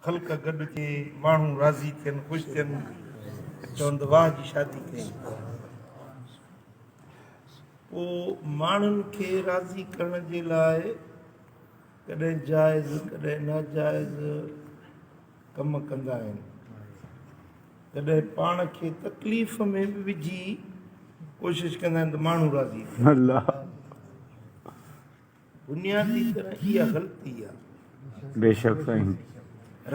خلق گڈ کے ماण्हू راضی थियनि ख़ुशि थियनि चवनि वाह जी शादी कई पोइ माण्हुनि खे राज़ी करण जे लाइ कॾहिं जाइज़ कॾहिं नाजाइज़ कम कंदा आहिनि कॾहिं पाण खे तकलीफ़ में बि विझी कोशिशि कंदा आहिनि त माण्हू राज़ी थिए अल्लाह बुनियादी तरह इहा ग़लती आहे बेशक साईं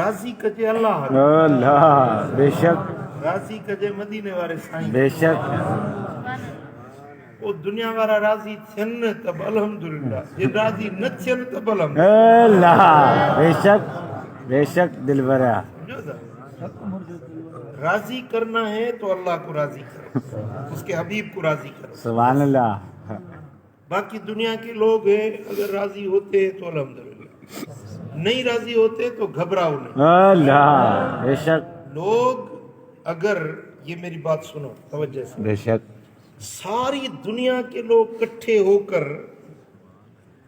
राज़ी कजे अल्लाह अल्लाह बेशक राज़ी कजे मदीने वारे साईं बेशक पोइ दुनिया वारा राज़ी थियनि त बि अल्हम्दुलिल्लाह जे राज़ी न थियनि त बि अल्हम्दुलिल्लाह अल्लाह बेशक बेशक दिलबरा समझो था राज़ी करना है तो अल्लाह को राज़ी करो उसके हबीब को राज़ी करो सुभान अल्लाह बाकी दुनिया के लोग हैं अगर राज़ी होते हैं तो अल्हम्दुलिल्लाह नहीं राज़ी होते तो घबराओ नहीं अल्लाह बेशक लोग अगर ये मेरी बात सुनो तवज्जो से बेशक सारी दुनिया के लोग इकट्ठे होकर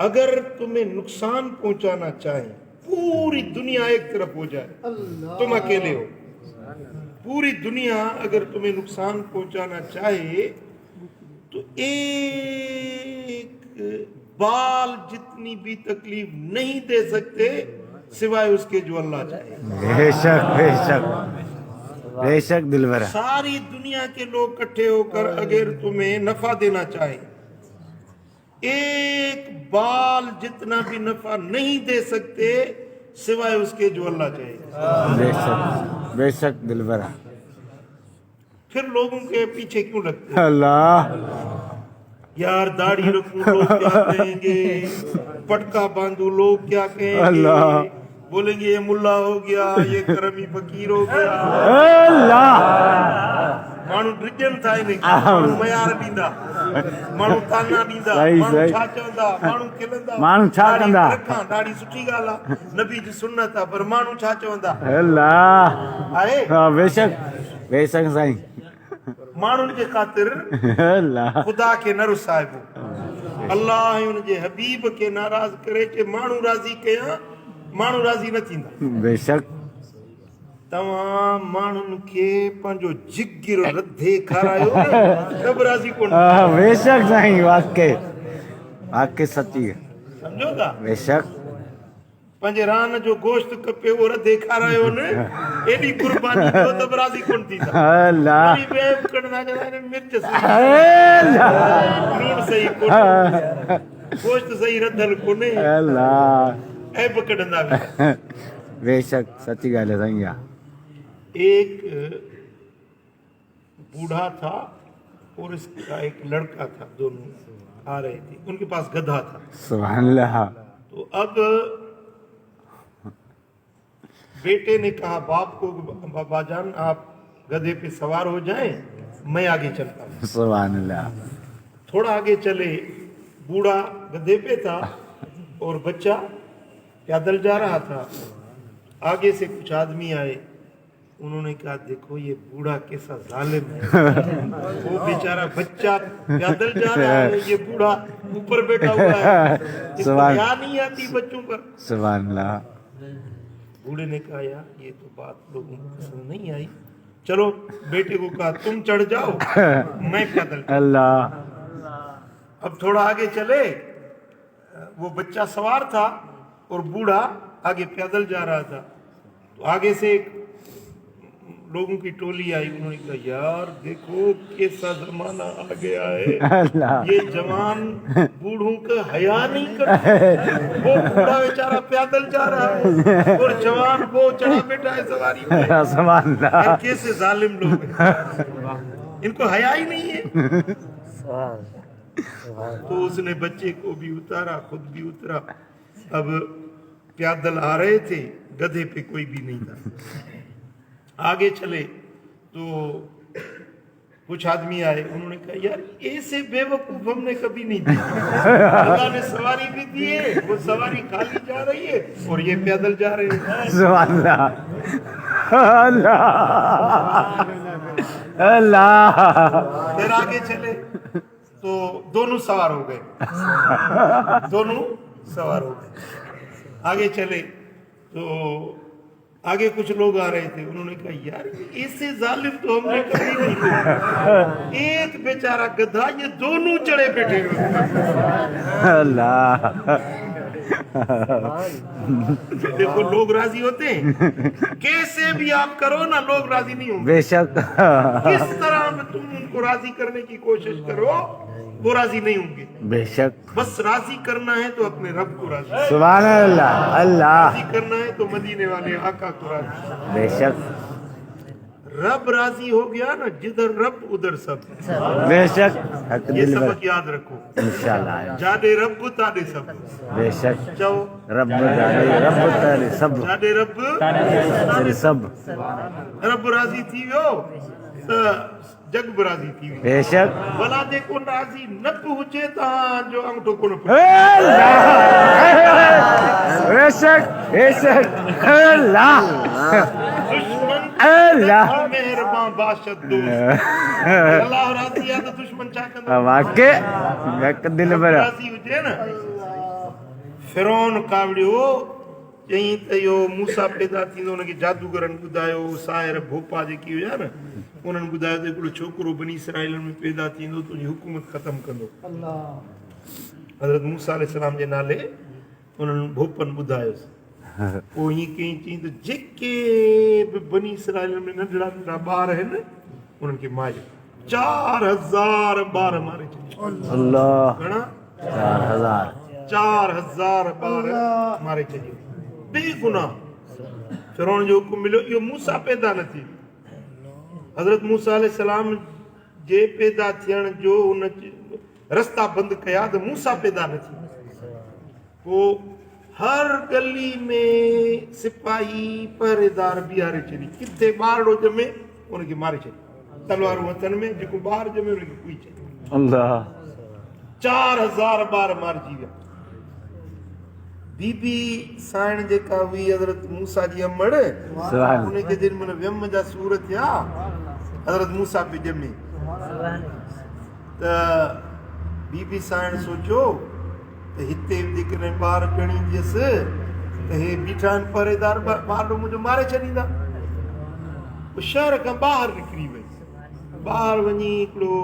अगर तुम्हें नुकसान पहुंचाना चाहें पूरी दुनिया एक तरफ हो जाए तुम अकेले हो पूरी दुनिया अगर तुम्हें नुकसान पहुंचाना चाहे तो एक बाल जितनी भी तकलीफ नहीं दे सकते सिवाय उसके जो अल्लाह चाहे बेशक बेशक बेशक दिलबरा सारी दुनिया के लोग इकट्ठे होकर अगर तुम्हें नफा देना चाहे एक बाल जितना भी नफा नहीं दे सकते सिवाय उसके जो अल्लाह चाहे बेशक बेशक दिलबरा फिर लोगों के पीछे क्यों लगते हैं? अल्लाह यार दाढ़ी रखूं लोग क्या कहेंगे पटका बांधू लोग क्या अल्लाह। कहेंगे बोलेंगे ये मुल्ला हो गया ये करमी फकीर हो गया अल्लाह माण्हू ड्रिजन था इन्हें माण्हू मयार ॾींदा माण्हू ताना ॾींदा सही, माण्हू सही। छा चवंदा माण्हू खिलंदा माण्हू छा दाढ़ी कंदा? रखां दाढ़ी सुठी ॻाल्हि आहे नबी जी सुन्नत आहे पर माण्हू छा चवंदा अल्लाह आहे हाँ बेशक बेशक साईं माण्हुनि जे ख़ातिर अल्लाह खुदा खे न रुसाइबो अल्लाह ऐं उन जे हबीब खे नाराज़ करे के माण्हू राज़ी कयां माण्हू राज़ी न थींदा बेशक तव्हां माण्हुनि खे पंहिंजो जिगर रधे खारायो न बि राज़ी कोन हाँ बेशक साईं वाकई वाकई सच्ची है सम्झो था बेशक पंहिंजे रान जो गोश्त खपे उहो रधे खारायो न एॾी कुर्बानी ॾियो त बि राज़ी कोन थींदा अल्लाह वरी ॿिए कढंदा चवंदा आहिनि मिर्च सही अल्लाह लूणु सही कोन्हे गोश्त सही रधल कोन्हे अल्लाह ऐब कढंदा विया बेशक सच्ची गाल है साईं या एक बूढ़ा था और इसका एक लड़का था दोनों आ रहे थे उनके पास गधा था सुभान अल्लाह तो अब बेटे ने कहा बाप को बाबा जान आप गधे पे सवार हो जाएं मैं आगे चलता हूँ सुभान अल्लाह थोड़ा आगे चले बूढ़ा गधे पे था और बच्चा पैदल जा रहा था आगे से कुछ आदमी आए उन्होंने कहा देखो ये बूढ़ा कैसा जालिम है वो बेचारा बच्चा पैदल जा रहा है ये बूढ़ा ऊपर बैठा हुआ है इसको क्या नहीं आती बच्चों पर सुभान अल्लाह बूढ़े ने कहा यार ये तो बात लोगों को पसंद नहीं आई चलो बेटे को कहा तुम चढ़ जाओ मैं पैदल अल्लाह अब थोड़ा आगे चले वो बच्चा सवार था और बूढ़ा आगे पैदल जा रहा था तो आगे से एक लोगों की टोली आई उन्होंने कहा यार देखो कैसा जमाना आ गया है अल्लाह ये जवान बूढ़ों का हया नहीं करते वो बूढ़ा बेचारा पैदल जा रहा है और जवान वो चढ़ा बैठा है सवारी पे सुभान अल्लाह ये कैसे जालिम लोग हैं इनको हया ही नहीं है तो उसने बच्चे को भी उतारा खुद भी उतरा अब पैदल आ रहे थे गधे पे कोई भी नहीं था आगे चले तो कुछ आदमी आए उन्होंने कहा यार ऐसे बेवकूफ हमने कभी नहीं देखा अल्लाह ने सवारी भी दी है वो सवारी खाली जा रही है और ये पैदल जा रहे हैं सुभान अल्लाह अल्लाह अल्लाह फिर आगे चले तो दोनों सवार हो गए दोनों सवार हो गए आगे चले तो आगे कुछ लोग आ रहे थे, उन्होंने कहा यार ऐसे जालिम तो हमने कभी नहीं देखा। एक बेचारा गधा, ये दोनों चढ़े बैठे हुए। अल्लाह देखो लोग राजी होते हैं, कैसे भी आप करो ना लोग राजी नहीं होंगे। बेशक किस तरह में तुम उनको राजी करने की कोशिश करो वो राजी नहीं होंगे। बेशक बस राजी करना है तो अपने रब को राजी, सुभान अल्लाह अल्लाह राजी करना है तो मदीने वाले आका को राजी। बेशक रब राजी हो गया ना, जिधर रब उधर सब। बेशक हक ये दिल सबक याद रखो, इंशाल्लाह जादे रब तादे सब। बेशक जाओ रब तारे सब जादे रब तेरे सब रब राजी थी वियो त जग बि राजी थी वियो। बेशक भला जेको राजी न बि हुजे तव्हांजो अंगूठो कोन बेशक बेशक अल्लाह दुश्मन अल्लाह मेहरबान बादशाह दोस्त अल्लाह राजी आहे त दुश्मन छा कंदो। वाके हक दिल भर राजी हुजे न। फिरौन कावड़ियो चई त इहो मूसा पैदा थींदो, हुनखे जादूगरनि ॿुधायो, साहिर भोपा जेकी हुया न उन्हनि ॿुधायो त हिकिड़ो छोकिरो बनी इसराइल में पैदा थींदो, तुंहिंजी हुकूमत ख़तमु कंदो। हज़रत मूसा अलैहिस्सलाम जे नाले उन्हनि भोपनि ॿुधायोसि। पोइ हीअं कई चई त जेके बि बनी इसराइल में नंढड़ा नंढड़ा ॿार आहिनि उन्हनि खे मारियो। 4000 ॿार मारे छॾिया। अल्लाह घणा? 4000 4000 ॿार मारे छॾियो बेगुनाह। फिरौन जो हुकुम मिलियो, इहो मूसा पैदा न थी। हज़रत मूसा अलैहिस्सलाम जे पैदा थियण जो उन रस्ता बंदि कया त मूसा पैदा न थी। पोइ हर गली में सिपाही पहरेदार बीहारे छॾी, किथे ॿारड़ो ॼमे उनखे मारे छॾी, तलवारूं हथनि में, जेको ॿार ॼमे उनखे कुई छॾी। अल्लाह 4000 ॿार मारिजी विया। बीबी साइण जेका हुई हज़रत मूसा जी अमड़, उनखे जेॾी महिल वियम जा सूर थिया हज़रत मूसा पे ॼमे त बीबी साइण सोचियो त हिते जेकॾहिं ॿार ॼणींदसि त हे बीठा आहिनि पहरेदार, ॿार मुंहिंजो मारे छॾींदा। शहर खां ॿाहिरि निकिरी वई, ॿाहिरि वञी हिकिड़ो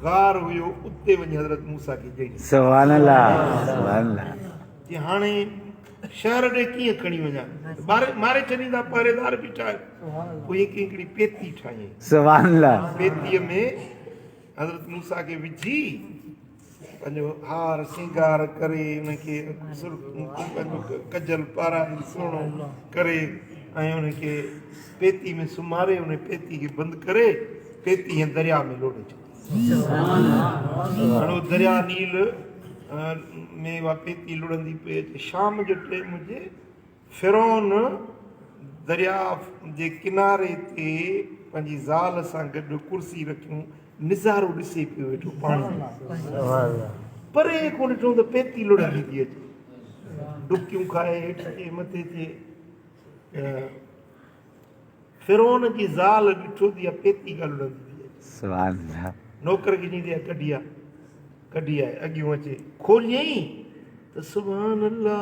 गार हुयो, उते वञी हज़रत मूसा खे ॼणी। सुभान अल्लाह सुभान अल्लाह कि हाणे शहर ॾे कीअं खणी वञा, मारे छॾींदा पहरेदार बीठा आहिनि। पोइ हिकिड़ी पेती ठाही, सुभान अल्लाह पेतीअ में हज़रत मूसा खे विझी पंहिंजो हार सिंगार करे उनखे कजल पाराई सुहिणो करे ऐं उनखे पेती में सुम्हारे उन पेती खे बंदि करे पेती हीअं दरिया में लोटे छॾी। हाणे दरिया नील में उहा पेती लुड़ंदी पई अचे। शाम जो टाइम हुजे, फिरौन दरिया जे किनारे ते पंहिंजी ज़ाल सां गॾु कुर्सी रखियूं, निज़ारो ॾिसे पियो वेठो पाणी में। परे को ॾिठो त पेती लुड़ंदी थी अचे, डुबकियूं खाए हेठि थिए मथे थिए। फिरौन जी ज़ाल ॾिठो त इहा पेती का लुड़ंदी थी अचे। सुभान अल्लाह नौकर खे चईंदी आहे कढी आहे अॻियूं अचे, खोलियईं त सुभान अल्लाह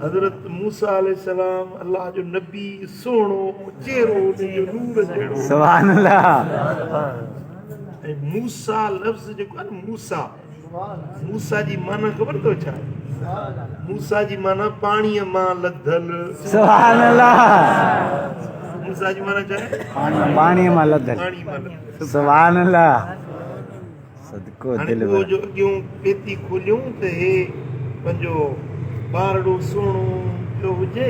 हज़रत मूसा अलैहिस्सलाम अल्लाह जो नबी, सुहिणो चेहरो उनजो नूर जहिड़ो। सुभान अल्लाह ऐं मूसा लफ़्ज़ जेको आहे न, मूसा जी माना ख़बर अथव छा आहे? मूसा जी माना पाणीअ मां लधल। सुभान अल्लाह मूसा जी माना छा आहे? पाणी मां लधल। पाणी मां लधल। सुभान अल्लाह सदको हाणे दिल उहो जो अॻियूं पेती खोलियूं त हे पंहिंजो ॿारड़ो सुहिणो पियो हुजे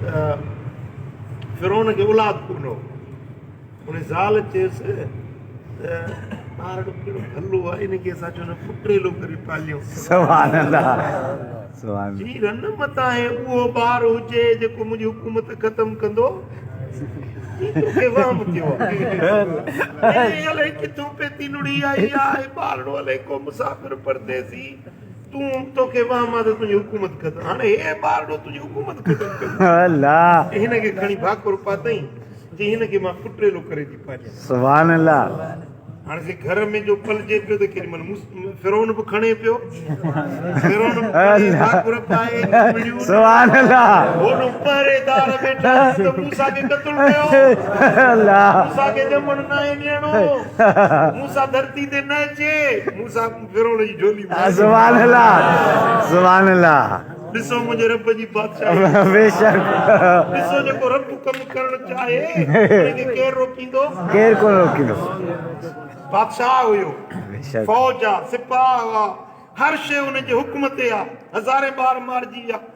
त फिरौन खे औलाद कोन हो। उन ज़ाल चयसि त ॿारड़ो कहिड़ो भलो आहे, हिनखे असां चवंदा पुटेलो करे पालियूं। सुभान अल्लाह सुभान जी रन मथां आहे उहो ॿार हुजे जेको मुंहिंजी हुकूमत ख़तमु कंदो। किथों पेती लुड़ी आई आहे, ॿारड़ो अलाए को मुसाफ़िर परदेसी, तूं तोखे वाह मां त तुंहिंजी हुकूमत ख़तमु। हाणे हे ॿारड़ो तुंहिंजी हुकूमत ख़तमु कंदो। अल्लाह हिनखे खणी भाकुर पातई, जी हिनखे मां पुटेलो करे थी पालियां। सुभान अल्लाह हाणे से घर में जो पलजे पियो त केॾी महिल फिरौन बि खणे पियो फिरौन बि खणे भाकुर पाए मिड़ियूं सुभान अल्लाह होॾो पहरेदार वेठा त मूसा खे क़तल कयो अल्लाह मूसा खे ॼमण न आहे ॾियणो मूसा धरती ते न अचे मूसा फिरौन जी झोली में सुभान अल्लाह सुभान अल्लाह ॾिसो मुंहिंजे रब जी बादशाही बेशक ॾिसो जेको रब कमु करणु चाहे हुनखे केरु रोकींदो केर कोन रोकींदो बादशाह हुयो बेशक फौज आहे सिपाह हुआ हर शइ हुनजे हुक्म ते आहे हज़ारे ॿार मारिजी आहे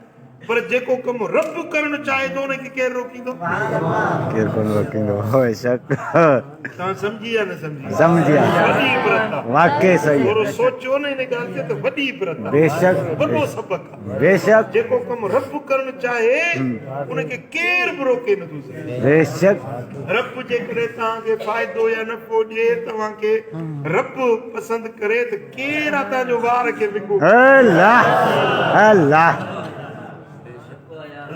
पर जेको कमु रब करणु चाहे थो हुनखे केरु रोकींदो केर कोन रोकींदो बेशक तव्हां सम्झी या न सम्झी समझिया वॾी इबरत आहे वाकई सही थोरो है सोचियो न हिन ॻाल्हि ते त वॾी इबरत आहे बेशक वॾो सबक़ आहे बेशक जेको कमु रब करणु चाहे हुनखे केरु बि रोके नथो सघे बेशक रब जेकॾहिं तव्हांखे फ़ाइदो या नफ़ो ॾिए तव्हांखे रब पसंदि करे त केरु आहे तव्हांजो वार खे विको अल्लाह अल्लाह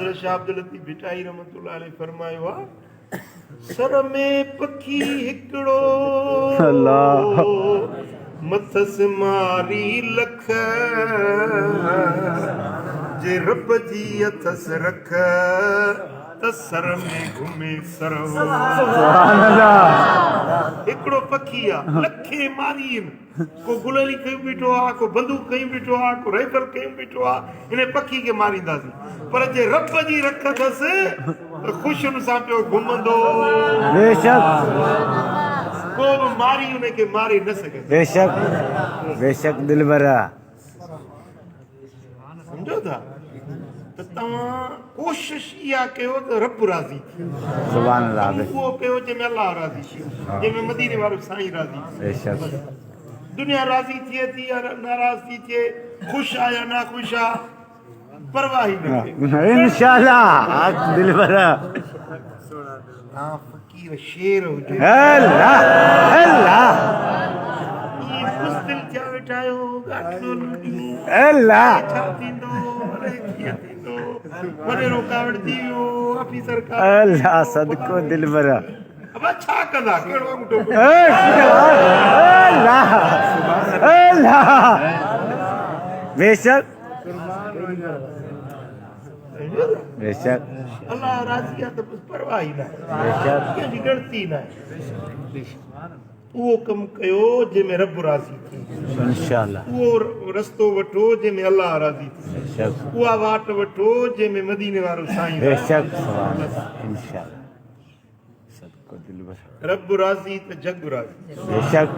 हज़रत शाह अब्दुल लतीफ़ भिटाई रहमतुल्लाह अलैह फरमायो आहे सर में पखी हिकिड़ो अल्लाह मथस मारी लख जे रब जी अथस रख त सर में घुमे सरो सुभान अल्लाह हिकिड़ो पखी आहे लखे मारी आहिनि को गुलेली कयूं बीठो आहे को बंदूक कयूं बीठो आहे को राइफल कयूं बीठो आहे हिन पखी खे मारींदासीं पर जे रब जी रख अथसि त ख़ुशियुनि सां पियो घुमंदो बेशक को बि मारी हुनखे मारे न सघे बेशक बेशक दिलबरा सम्झो था त तव्हां कोशिश इहा कयो त रब राज़ी थिए सुभान अल्लाह उहो कयो जंहिंमें अलाह राज़ी थिए जंहिंमें मदीने वारो साईं राज़ी थिए बेशक दुनिया राज़ी थिए थी या नाराज़ थी थिए ख़ुशि आहे या नाख़ुशि आहे परवाह ई न थिए इंशाल्लाह दिलबरा तव्हां फ़क़ीर शेर हुजे अल्लाह अल्लाह ईअं बुज़दिल थिया वेठा आहियो गाठियूं लुॾियूं अल्लाह छा थींदो अरे कीअं थींदो वॾे रुकावट थी वियो ऑफिसर का अल्लाह सदको दिलबरा अब छा कंदा कहिड़ो अंगूठो अल्लाह अल्लाह बेशक बेशक अल्लाह राज़ी आहे त बसि परवाह ई न आहे बेशक कंहिंजी ॻणती न आहे उहो कमु कयो जंहिंमें रब राज़ी थिए इंशाल्लाह उहो रस्तो वठो जंहिंमें अलाह राज़ी थिए बेशक उहा वाट वठो जंहिंमें मदीने वारो साईं राज़ी बेशक इंशाल्लाह सदको दिलबरा रब राज़ी त जग राज़ी बेशक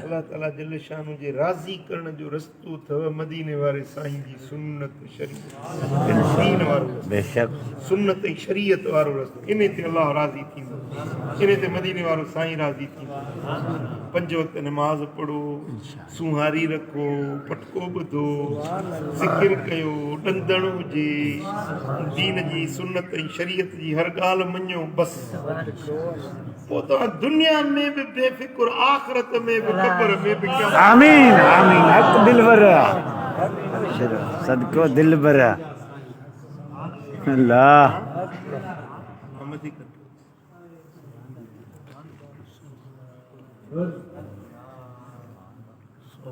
अल्लाह ताला जल शानू जे राज़ी करण जो रस्तो अथव मदीने वारे साईं जी सुन्नत शरीयत दीन वारो रस्तो बेशक सुन्नत ऐं शरीयत वारो रस्तो इन ते अलाह राज़ी थींदो इन ते मदीने वारो साईं राज़ी थींदो 5 वक़्त नमाज़ पढ़ो सुहारी रखो पटको ॿुधो ज़िकिर कयो ॾंदण हुजे दीन जी सुन्नत ऐं शरीयत जी हर ॻाल्हि मञो बसि पोइ तव्हां दुनिया में बि बेफ़िक्र आख़िरत में बि क़ब्र में बि क्या आमीन आमीन हक दिलबरा सदको दिलबरा अल्लाह मदी कर So